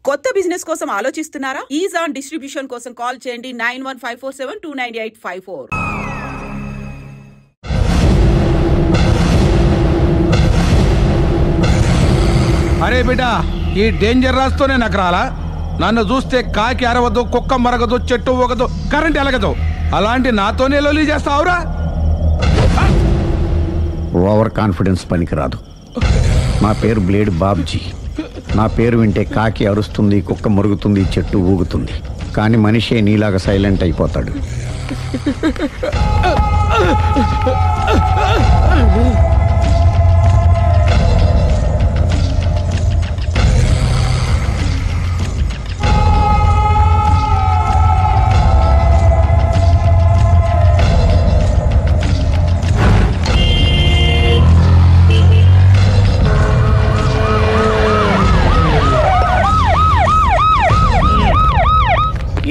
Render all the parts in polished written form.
కొత్త బిజినెస్ కోసం ఆలోచిస్తున్నారా? ఈజ్ ఆన్ డిస్ట్రిబ్యూషన్ కోసం కాల్ చేయండి 9154729854. అరే బిడ్డా, ఈ డేంజర్ రాస్తూనే నాకు రాలా? నన్ను చూస్తే కాకి అరవదు, కుక్క మరగదు, చెట్టు ఊగదు, కరెంట్ ఎలగదు. అలాంటి నాతోనే లొలి చేస్తావురా? ఓవర్ కాన్ఫిడెన్స్ పనికిరాదు. నా పేరు బ్లేడ్ బాబ్జీ. నా పేరు వింటే కాకి అరుస్తుంది, కుక్క మురుగుతుంది, చెట్టు ఊగుతుంది. కానీ మనిషే నీలాగా సైలెంట్ అయిపోతాడు.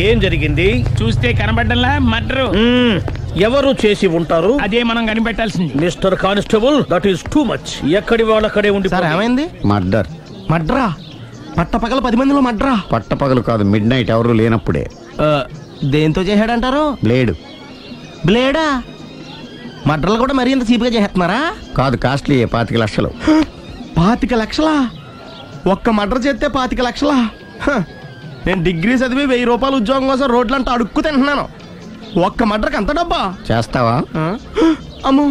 ఏం జరిగింది? చూస్తే కనబడ్డలా మర్డరు. ఎవరు చేసి ఉంటారు? అదే మనం కనిపెట్టాల్సింది. Mister constable, that is too much. ఎక్కడి వాళ్ళక్కడే ఉండి. సార్ ఏమైంది? మర్డర్. మడ్రా? పట్టపగల 10 మందిలో మడ్రా? పట్టపగలు కాదు, మిడ్ నైట్ ఎవరు లేనప్పుడే. దేంతో చేశాడంటారు? బ్లేడు. బ్లేడా? మడ్రలు కూడా మరీ ఇంత చీప్గా చేస్తున్నారా? కాదు, కాస్ట్లీ 25 లక్షలు. 25 లక్షలా? ఒక్క మడ్ర చేస్తే 25 లక్షలా? నేను డిగ్రీ చదివి 1000 రూపాయలు ఉద్యోగం కోసం రోడ్లంతా అడుక్కు తింటున్నాను. ఒక్క మడ్రకు అంత డబ్బా? చేస్తావా? అమ్మో,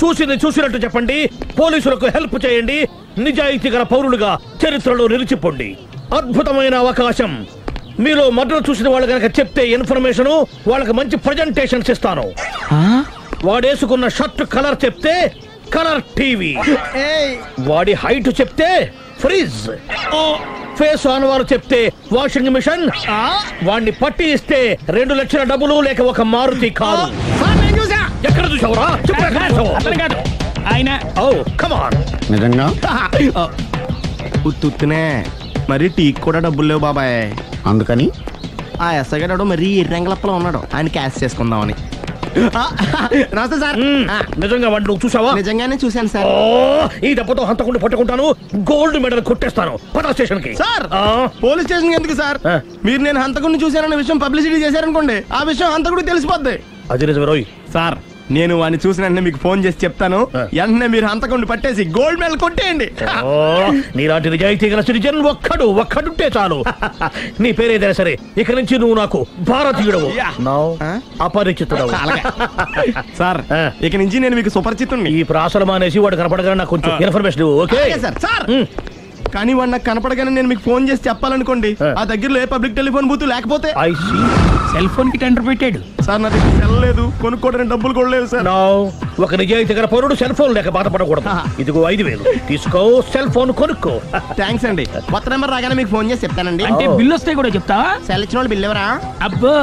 చూసినట్టు చెప్పండి. పోలీసులకు హెల్ప్ చేయండి. నిజాయితీ గల పౌరులుగా చరిత్రలో నిలిచిపోండి. అద్భుతమైన అవకాశం. మీలో మర్డర్ చూసిన వాళ్ళు కనుక చెప్తే ఇన్ఫర్మేషన్, వాళ్ళకి మంచి ప్రజెంటేషన్స్ ఇస్తాను. వాడేసుకున్న షర్ట్ కలర్ చెప్తే కలర్ టీవీ, వాడి హైట్ చెప్తే ఫ్రిజ్, ఫేస్ ఆన్ వారు చెప్తే వాషింగ్ మిషన్, వాడిని పట్టి ఇస్తే 2 లక్షల డబ్బులు లేక ఒక మారుతి కారు. ఎక్కడ చూసావురా? ఆయన నిజంగా ఉత్తునే మరి టీకి కూడా డబ్బులు లేవు బాబాయ్. అందుకని ఆ ఎస్ఐ గారు మరీ ఎర్రంగలప్పలో ఉన్నాడు. ఆయన క్యాష్ చేసుకుందామని. నమస్తే సార్. నిజంగా వాడిని నువ్వు చూసావా? నిజంగానే చూశాను సార్. ఈ దెబ్బతో హంతకుండా పట్టుకుంటాను, గోల్డ్ మెడల్ కొట్టేస్తాను. పద స్టేషన్ కి. సార్, పోలీస్ స్టేషన్ ఎందుకు సార్? మీరు నేను హంతకుడిని చూశానన్న విషయం పబ్లిసిటీ చేశారనుకోండి, ఆ విషయం హంతకుడికి తెలిసిపోద్ది. అది నిజమే రోయ్. సార్, నేను వాడిని చూసిన వెంటనే మీకు ఫోన్ చేసి చెప్తాను. వెంటనే మీరు హంతకుడిని పట్టేసి గోల్డ్ మెడల్ కొట్టేయండి. నీలాంటి నిజాయితీ గల సిటిజన్ ఒక్కడుంటే చాలు. నీ పేరేదైనా సరే, ఇక నుంచి నువ్వు నాకు భారతీయుడవు, అపరిచితుడవు. సార్, ఇక నుంచి నేను మీకు సుపరిచితుడిని. ఈ ప్రాసలు మానేసి వాడు కనపడగానే నాకు కొంచెం ఇన్ఫర్మేషన్. Okay sir. కానీ వాడు నాకు కనపడగానే నేను మీకు ఫోన్ చేసి చెప్పాలనుకోండి, ఆ దగ్గరలో ఏ పబ్లిక్ టెలిఫోన్ బూత్ లేకపోతే. సెల్ ఫోన్ కి టెండర్ పెట్టాడు సార్. నా దగ్గర సెల్ లేదు, కొనుక్కోవడానికి డబ్బులు కూడా లేవు సార్. ఒక నిజాయితీ గల పౌరుడు సెల్ ఫోన్ లేక బాధపడకూడదు. ఇదిగో 5000 తీసుకో, సెల్ ఫోన్ కొనుక్కో. థ్యాంక్స్ అండి. కొత్త నెంబర్ రాగానే మీకు ఫోన్ చేసి చెప్తానండి. అంటే బిల్ వస్తే కూడా చెప్తావా? సెల్ ఇచ్చిన వాళ్ళు బిల్ ఎవరా? అబ్బో,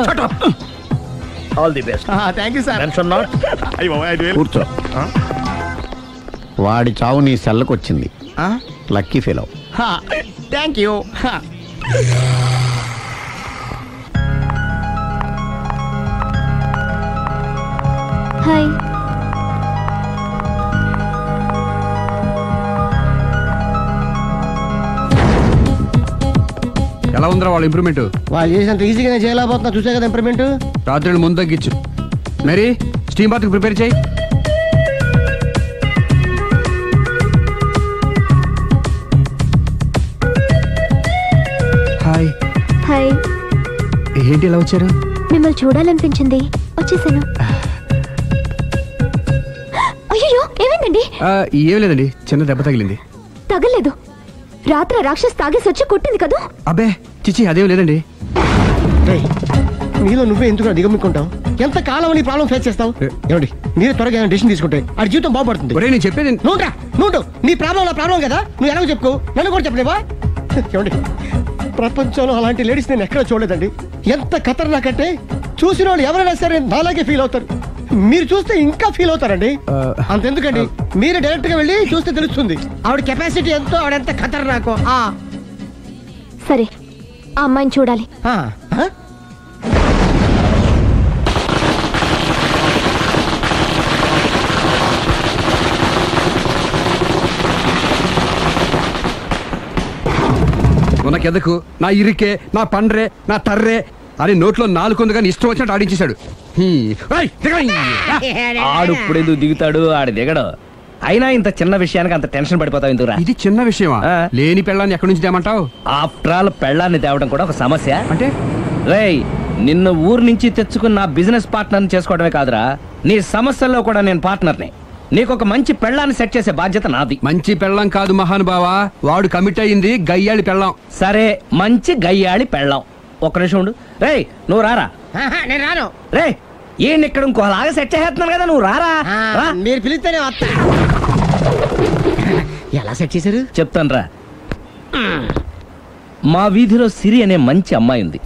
all the best. Thank you sir. కూర్చో. వాడి చావు నీ సెల్లకు వచ్చింది. Lucky fellow. Thank you. Hi. ఎలా ఉందిరా వాళ్ళ ఇంప్రూవ్మెంట్? వాళ్ళు చేసినంత ఈజీగానే చేయలేకపోతున్నా. చూసే కదా ఇంప్రూవ్మెంట్. రాత్రి ముందు తగ్గించు. మరి స్టీమ్ బాత్ ప్రిపేర్ చేయి. హాయ్. హాయ్. ఏంటి ఎలా వచ్చారు? మిమ్మల్ని చూడాలనిపించింది, వచ్చేసాను. అయ్యో, ఏమైందండి? ఏం లేదండి, చిన్న దెబ్బ తగిలింది. తగలేదు. రాత్రి రాక్షస్ తాగేసి వచ్చి కొట్టింది కదా? అబ్బే చిచి, అదేం లేదండి. నీలో నువ్వే ఎందుకు దిగమ్ముకుంటావు? ఎంత కాలం నీ ప్రాబ్లం ఫేస్ చేస్తావు? ఏమండి, మీరే త్వరగా డెసిషన్ తీసుకుంటే ఆ జీవితం బాగుపడుతుంది. నేను చెప్పేది నువ్వు నీ ప్రాబ్లం నా ప్రాబ్లం కదా, నువ్వు ఎలా చెప్పుకో, నన్ను కూడా చెప్పలేవా? ఏమండి, ప్రపంచంలో అలాంటి లేడీస్ నేను ఎక్కడ చూడలేదండి. ఎంత ఖతర్నాకంటే చూసిన వాళ్ళు ఎవరైనా సరే నాలాగే ఫీల్ అవుతారు. మీరు చూస్తే ఇంకా ఫీల్ అవుతారండి. అంతెందుకండి, మీరు డైరెక్ట్ గా వెళ్ళి చూస్తే తెలుస్తుంది ఆవిడ కెపాసిటీ ఎంతో, ఆవిడెంత ఖతర్నాకో. సరే, ఆ అమ్మాయిని చూడాలి. నాకున్న కెదకు నా ఇరికే నా పండ్రే నా తర్రే అని నోట్లో నాలుగు కానీ ఇష్టం వచ్చినట్టు ఆడించేశాడు. ఆడు ఇప్పుడు ఎందుకు దిగుతాడు, ఆడు దిగడు. అయినా ఇంత చిన్న విషయానికి అంత టెన్షన్ పడిపోతావు ఎందుకురా? ఇది చిన్న విషయమా? లేని పెళ్ళాన్ని ఎక్కడి నుంచి తేమంటావు? ఆఫ్టర్ ఆల్ పెళ్ళాన్ని తేవడం కూడా ఒక సమస్య అంటే. రేయ్, నిన్ను ఊరు నుంచి తెచ్చుకున్న నా బిజినెస్ పార్ట్నర్ని చేసుకోవడమే కాదురా, నీ సమస్యల్లో కూడా నేను పార్ట్నర్ని. నీకు ఒక మంచి పెళ్ళాన్ని సెట్ చేసే బాధ్యత నాది. మంచి పెళ్ళం కాదు మహానుభావా, వాడు కమిట్ అయ్యింది గయ్యాళి పెళ్ళం. సరే, మంచి గయ్యాళి పెళ్ళాం. ఒక్క నిమిషం ఉండు. రేయ్, నువ్వు రారా. నేను రాను. రే, ఈయన ఇక్కడ ఇంకోలాగా సెట్ చేస్తున్నాను కదా, నువ్వు రారా. మీరు పిలిస్తేనే వస్తా. ఎలా సెట్ చేశారు చెప్తాను రా. మా వీధిలో సిరి అనే మంచి అమ్మాయి ఉంది.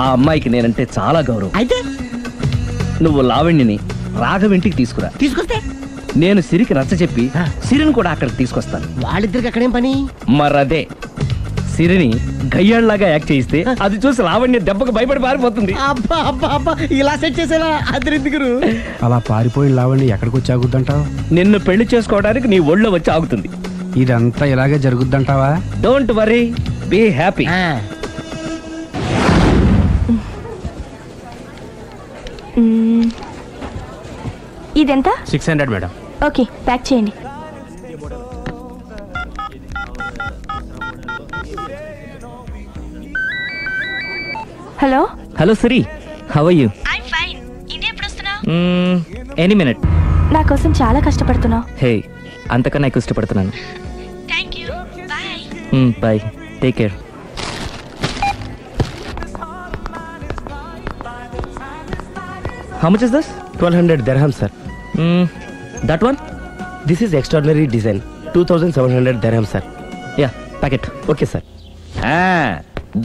ఆ అమ్మాయికి నేనంటే చాలా గౌరవం. అయితే నువ్వు లావణ్యని రాఘవింటికి తీసుకురా. తీసుకొస్తే నేను సిరికి నచ్చ చెప్పి సిరిని కూడా అక్కడికి తీసుకొస్తాను. వాళ్ళిద్దరికి అక్కడేం పని? మరదే, సిరిని గయ్యాళ్ళలాగా యాక్ట్ చేయిస్తే అది చూసి లావణ్య దెబ్బకు భయపడి పారిపోతుంది. అబ్బా అబ్బా అబ్బా, ఇలా సెట్ చేసేలా అద్దరెందుకు? అలా పారిపోయిన లావణ్య ఎక్కడికి వచ్చి ఆగుద్దంటావు? నిన్ను పెళ్లి చేసుకోవడానికి నీ ఒళ్ళో వచ్చి ఆగుతుంది. ఇదంతా ఇలాగే జరుగుద్దంటావా? Don't worry, be happy. ఇదెంత? 600 మేడం. ఓకే, ప్యాక్ చేయండి. Hello hello Siri, how are you? Any minute. నా కోసం చాలా కష్టపడుతున్నావు. హే, అంతకన్నా ఎక్కువ ఇష్టపడుతున్నాను. Bye, take care. How much is this? 1200 dirham, sir. That one? This is extraordinary design. 2700 dirham, sir. Yeah, pack it. Okay, sir.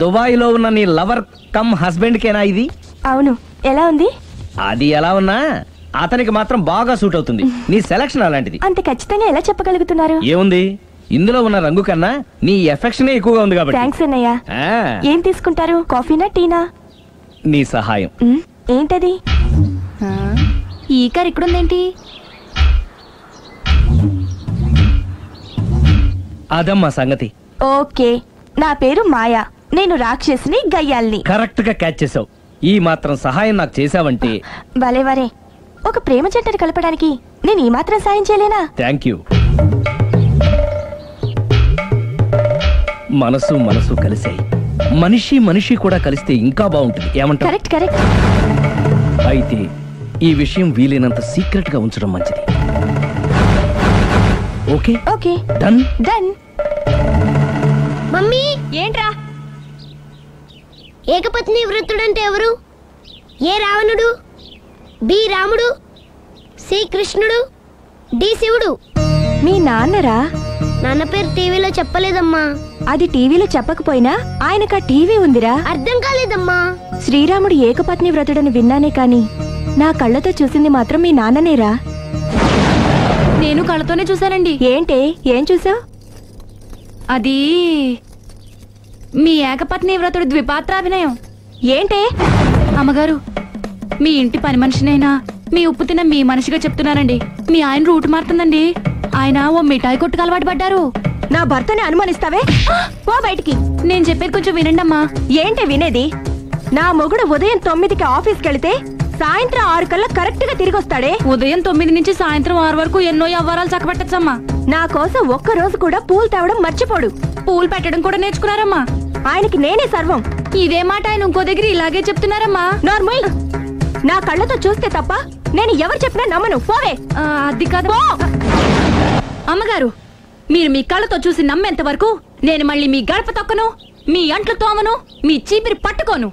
దుబాయ్లో ఉన్న నీ లవర్ కమ్ హస్బెండ్ కేనా ఇది? అవును. ఎలా ఉంది? అది ఎలా ఉన్నా అతనికి మాత్రం బాగా సూట్ అవుతుంది. నీ సెలక్షన్ అలాంటిది. అంత ఖచ్చితంగా ఎలా చెప్పగలుగుతున్నారు? ఏముంది, ఇందులో ఉన్న రంగు కన్నా నీ ఎఫెక్షనే ఎక్కువగా ఉంది కాబట్టి. థ్యాంక్స్ అన్నయ్య. ఏం తీసుకుంటారు, కాఫీనా టీనా? నీ సహాయం. ఏంటది? ఈ కార్ ఇక్కడుందేంటి? అదమ్మా సంగతి. ఓకే, నా పేరు మాయా. నేను రాక్షసిని, గయ్యాల్ని. కరెక్ట్ గా క్యాచ్ చేసావు. ఈ మాత్రం సహాయం నాకు చేసావంటే. భలే వరే, ఒక ప్రేమ జంటను కలపడానికి నేను ఈ మాత్రం సాయం చేయలేనా? Thank you. మనసు మనసు కలిసాయి, మనిషి మనిషి కూడా కలిస్తే ఇంకా బాగుంటుంది. ఏమంటావు? Correct correct. అయితే ఈ విషయం వీలైనంత సీక్రెట్ గా ఉంచడం మంచిది. Okay okay, done done. Mummy, ఏంట్రా? ఏకపత్ని వృత్తుడంటే ఎవరు? ఏ రావణుడు, బి రాముడు, సి కృష్ణుడు, డి శివుడు. మీ నాన్నరా? నాన్న పేరు టీవీలో చెప్పలేదమ్మా. అది టీవీలో చెప్పకపోయినా ఆయనకా టీవీ ఉందిరా. అర్థం కాలేదమ్మా. శ్రీరాముడు ఏకపత్ని వ్రతుడని విన్నానే కాని నా కళ్ళతో చూసింది మాత్రం మీ నాన్ననేరా. నేను కళ్ళతోనే చూశానండి. ఏంటే, ఏం చూసావు? అది మీ ఏకపత్ని వ్రతుడు ద్విపాత్రాభినయం. ఏంటే? అమ్మగారు, మీ ఇంటి పని మనిషినైనా మీ ఉప్పు తిన్న మీ మనిషిగా చెప్తున్నానండి. మీ ఆయన రూట్ మారుతుందండి. ఆయన ఓ మిఠాయి కొట్టుకు అలవాటు పడ్డారు. నా భర్తని అనుమానిస్తావే? పో బయటికి. నేను చెప్పేది కొంచెం వినండి అమ్మా. ఏంటి వినేది? నా మొగుడు ఉదయం 9కి ఆఫీస్కి వెళితే సాయంత్రం 6 కల్లా కరెక్ట్ గా తిరిగి వస్తాడే. ఉదయం 9 నుంచి సాయంత్రం 6 వరకు ఎన్నో వ్యవహారాలు చక్కబెట్టచ్చమ్మా. నా కోసం ఒక్క రోజు కూడా పూలు తేవడం మర్చిపోడు. పూలు పెట్టడం కూడా నేర్చుకున్నారమ్మా. ఆయనకి నేనే సర్వం. ఇదే మాట ఆయన ఇంకో దగ్గర ఇలాగే చెప్తున్నారమ్మా. నార్మల్, నా కళ్ళతో చూస్తే తప్ప నేను ఎవరు చెప్పినా నమ్మను. పోవే. అది కాదు అమ్మగారు, మీరు మీ కళ్ళతో చూసి నమ్మేంత వరకు నేను మళ్ళీ మీ గడప తొక్కను, మీ అంట్లు తోమను, మీ చీపిరి పట్టుకోను.